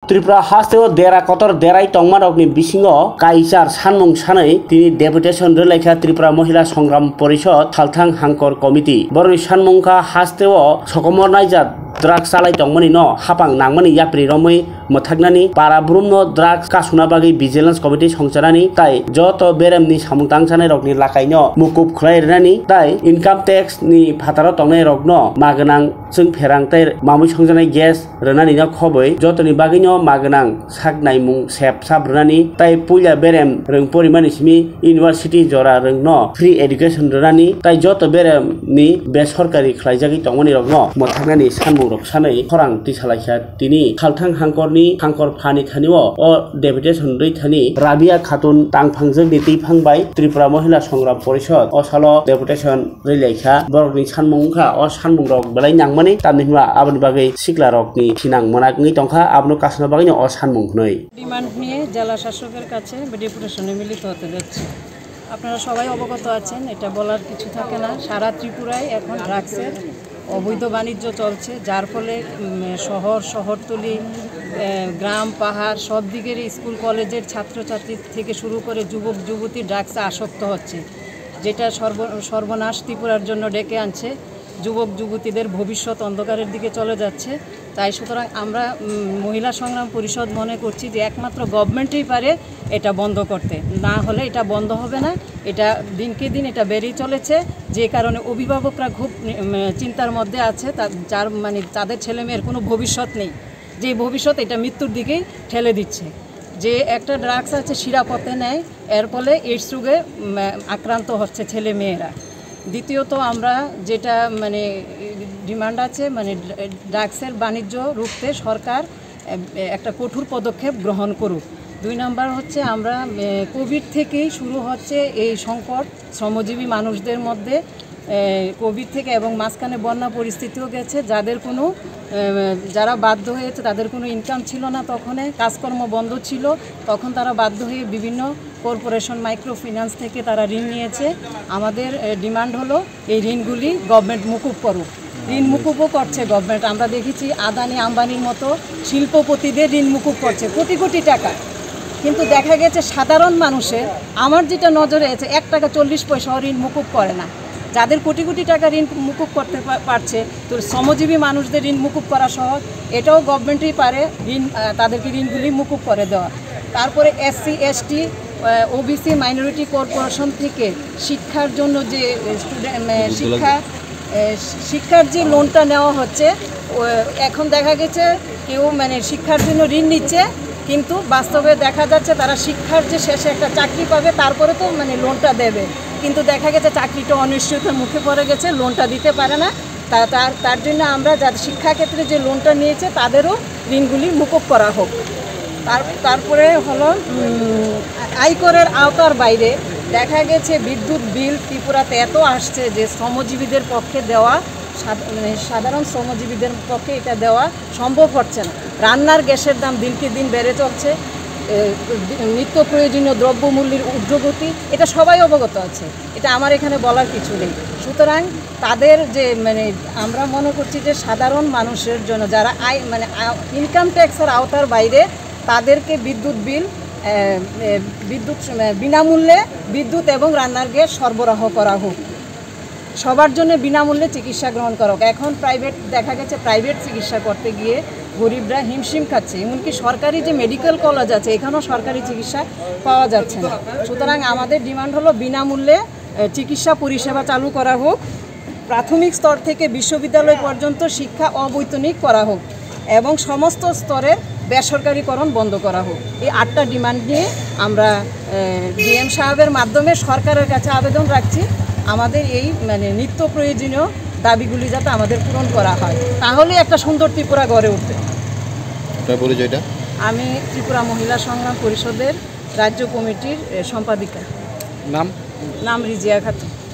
त्रिपुरा हास्तेओ देरा कतर देराई टंगमारकनि बिसिङाव काइचार सानमुं सानै तिनि डेपुटेशन रेलायखा त्रिपुरा महिला संग्राम परिषद थालथां हांकर कमिटि बरनि सानमुंखा हास्तेओ सकमरनायजात ड्राग्स चालाय दंमोन न हापां नांमोन याप्रि रमै मोथागनानि पारा ब्रुमनो ड्राग्स कासुना बागै भिजिलेन्स कमिटि संचारानि ताइ जत बेरेमनि सामुंतां जानाय रकनि लाकायनो मुकुब खलायरनानि ताइ इनकाम टैक्स नि फाताराव तंनाय रकनो मागोनां जों फेरांताय मामुइ संजानाय गेस रनानि न खबै जतनि बागैनो मागोनां सागनाय मुं सेब साब्रनानि ताइ पुइला बेरेम रों परिमानि सिमि इउनिभार्सिटी जरा रोंनो फ्री एडुकेशन रनानि ताइ जत बेरेमनि बे सरकारि खलायजागि तंमोनि रकनो मोथागनानि सानमुं रकसानै खरां तिसालायखा तिनि खालथां हांकरनि हांकर फानि थानिओ अ डेपुटेशन रैथानि राबिया खातुन तांफांजों दैथायफांबाय त्रिपुरा महिला संग्राम परिषद असाल डेपुटेशन रैलायखा बरकनि सानमुंखा अ सानमुं रक बेलाय नांमानि तामनिमा आबनि बागै सिक्ला रकनि थिनां मोनागनि तंखा आबनो कासना बागैनो अ सानमुंखनै ডিমান্ড নিয়ে জেলা শাসকের কাছে ডেপুটেশনে মিলিত হতে যাচ্ছে। আপনারা সবাই অবগত আছেন, এটা বলার কিছু থাকে না। সারা ত্রিপুরায় এখন ড্রাগসের অবৈধ বাণিজ্য চলছে, যার ফলে শহরতলি গ্রাম পাহাড় সব দিকের স্কুল কলেজের ছাত্রছাত্রী থেকে শুরু করে যুবক যুবতী ড্রাগসে আসক্ত হচ্ছে, যেটা সর্বনাশ ত্রিপুরার জন্য ডেকে আনছে। যুবক যুবতীদের ভবিষ্যৎ অন্ধকারের দিকে চলে যাচ্ছে। তাই সুতরাং আমরা মহিলা সংগ্রাম পরিষদ মনে করছি যে একমাত্র গভর্নমেন্টই পারে এটা বন্ধ করতে, না হলে এটা বন্ধ হবে না। এটা দিনকে দিন এটা বেড়েই চলেছে, যে কারণে অভিভাবকরা খুব চিন্তার মধ্যে আছে, যার মানে তাদের ছেলেমেয়ের কোনো ভবিষ্যৎ নেই, যে ভবিষ্যৎ এটা মৃত্যুর দিকেই ঠেলে দিচ্ছে। যে একটা ড্রাগস আছে শিরাপথে নেয়, এর ফলে এইডস রোগে আক্রান্ত হচ্ছে ছেলে মেয়েরা। দ্বিতীয়ত আমরা যেটা মানে ডিমান্ড আছে, মানে ড্রাগসের বাণিজ্য রুখতে সরকার একটা কঠোর পদক্ষেপ গ্রহণ করুক। 2 নম্বর হচ্ছে আমরা কোভিড থেকেই শুরু হচ্ছে এই সংকট শ্রমজীবী মানুষদের মধ্যে, কোভিড থেকে এবং মাঝখানে বন্যা পরিস্থিতিও গেছে, যারা বাধ্য হয়েছে তাদের কোনো ইনকাম ছিল না, তখন কাজকর্ম বন্ধ ছিল, তখন তারা বাধ্য হয়ে বিভিন্ন কর্পোরেশন মাইক্রো ফিন্যান্স থেকে তারা ঋণ নিয়েছে। আমাদের ডিমান্ড হলো এই ঋণগুলি গভর্নমেন্ট মুকুব করুক। ঋণ মুকুবও করছে গভর্নমেন্ট, আমরা দেখেছি আদানি আম্বানির মতো শিল্পপতিদের ঋণ মুকুব করছে কোটি কোটি টাকা, কিন্তু দেখা গেছে সাধারণ মানুষের, আমার যেটা নজরে আছে, 1 টাকা 40 পয়সাও ঋণ মুকুব করে না। যাদের কোটি কোটি টাকা ঋণ মুকুব করতে পারছে, তো শ্রমজীবী মানুষদের ঋণ মুকুব করা সহজ, এটাও গভর্নমেন্টই পারে তাদেরকে ঋণগুলি মুকুব করে দেওয়া। তারপরে SC ST OBC minority corporation থেকে শিক্ষার জন্য যে শিক্ষার যে লোনটা নেওয়া হচ্ছে, এখন দেখা গেছে কেউ মানে শিক্ষার জন্য ঋণ নিচ্ছে, কিন্তু বাস্তবে দেখা যাচ্ছে তারা শিক্ষার যে শেষে একটা চাকরি পাবে, তারপরে তো মানে লোনটা দেবে, কিন্তু দেখা গেছে চাকরিটা অনিশ্চয়তার মুখে পড়ে গেছে, লোনটা দিতে পারে না। তার জন্য আমরা যাদের শিক্ষাক্ষেত্রে যে লোনটা নিয়েছে তাদেরও ঋণগুলি মুকুব করা হোক। তারপরে হলো আয়করের আওতার বাইরে দেখা গেছে বিদ্যুৎ বিল ত্রিপুরাতে এত আসছে যে শ্রমজীবীদের পক্ষে দেওয়া, সাধারণ শ্রমজীবীদের পক্ষে এটা দেওয়া সম্ভব হচ্ছে না। রান্নার গ্যাসের দাম দিনকে দিন বেড়ে চলছে, নিত্য প্রয়োজনীয় দ্রব্যমূল্যের ঊর্ধ্বগতি, এটা সবাই অবগত আছে, এটা আমার এখানে বলার কিছু নেই। সুতরাং তাদের যে মানে আমরা মনে করছি যে সাধারণ মানুষের জন্য যারা ইনকাম ট্যাক্সের আওতার বাইরে, তাদেরকে বিনামূল্যে বিদ্যুৎ এবং রান্নার গ্যাস সরবরাহ করা হোক, সবার জন্য বিনামূল্যে চিকিৎসা গ্রহণ করা হোক। এখন দেখা গেছে প্রাইভেট চিকিৎসা করতে গিয়ে গরিবরা হিমশিম খাচ্ছে, এমনকি সরকারি যে মেডিকেল কলেজ আছে এখানেও সরকারি চিকিৎসা পাওয়া যাচ্ছে না। সুতরাং আমাদের ডিমান্ড হলো বিনামূল্যে চিকিৎসা পরিষেবা চালু করা হোক, প্রাথমিক স্তর থেকে বিশ্ববিদ্যালয় পর্যন্ত শিক্ষা অবৈতনিক করা হোক এবং সমস্ত স্তরের বেসরকারিকরণ বন্ধ করা হোক। এই 8টা ডিমান্ড নিয়ে আমরা DM সাহেবের মাধ্যমে সরকারের কাছে আবেদন রাখছি, আমাদের এই মানে নিত্য প্রয়োজনীয় দাবিগুলি যাতে আমাদের পূরণ করা হয়, তাহলে একটা সুন্দর ত্রিপুরা গড়ে উঠবে। আমি ত্রিপুরা মহিলা সংগ্রাম পরিষদের রাজ্য কমিটির সম্পাদিকা। নাম রিজিয়া খাতুন।